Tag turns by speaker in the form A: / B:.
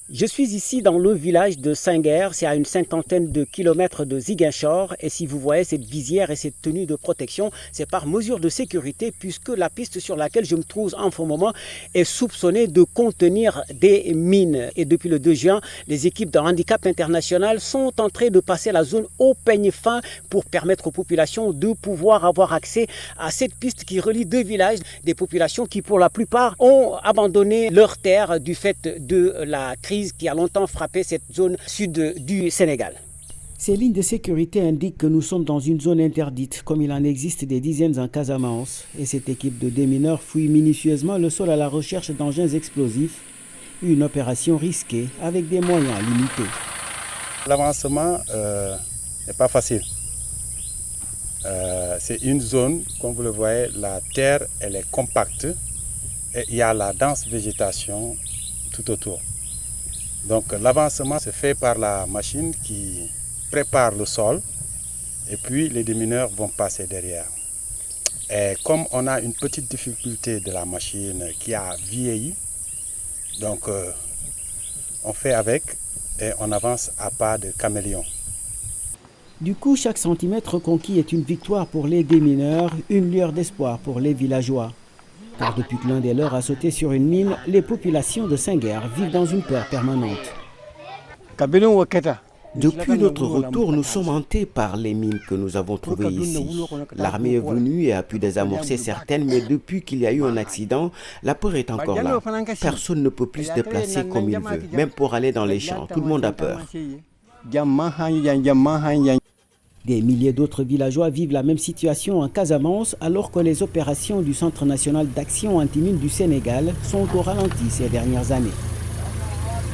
A: Je suis ici dans le village de Senghor, c'est à une cinquantaine de kilomètres de Ziguinchor et si vous voyez cette visière et cette tenue de protection, c'est par mesure de sécurité puisque la piste sur laquelle je me trouve en ce moment est soupçonnée de contenir des mines. Et depuis le 2 juin, les équipes de handicap international sont en train de passer la zone au peigne fin pour permettre aux populations de pouvoir avoir accès à cette piste qui relie deux villages, des populations qui pour la plupart ont abandonné leurs terres du fait de la crise qui a longtemps frappé cette zone sud du Sénégal. Ces lignes de sécurité indiquent que nous sommes dans une zone interdite, comme il en existe des dizaines en Casamance. Et cette équipe de démineurs fouille minutieusement le sol à la recherche d'engins explosifs. Une opération risquée avec des moyens limités.
B: L'avancement n'est pas facile. C'est une zone, comme vous le voyez, la terre elle est compacte et il y a la dense végétation tout autour. Donc l'avancement se fait par la machine qui prépare le sol et puis les démineurs vont passer derrière. Et comme on a une petite difficulté de la machine qui a vieilli, donc on fait avec et on avance à pas de caméléon.
A: Du coup, chaque centimètre conquis est une victoire pour les démineurs, une lueur d'espoir pour les villageois. Car depuis que l'un des leurs a sauté sur une mine, les populations de Senghor vivent dans une peur permanente.
C: Depuis notre retour, nous sommes hantés par les mines que nous avons trouvées ici. L'armée est venue et a pu désamorcer certaines, mais depuis qu'il y a eu un accident, la peur est encore là. Personne ne peut plus se déplacer comme il veut, même pour aller dans les champs. Tout le monde a peur.
A: Des milliers d'autres villageois vivent la même situation en Casamance alors que les opérations du Centre national d'action anti-mines du Sénégal sont au ralenti ces dernières années.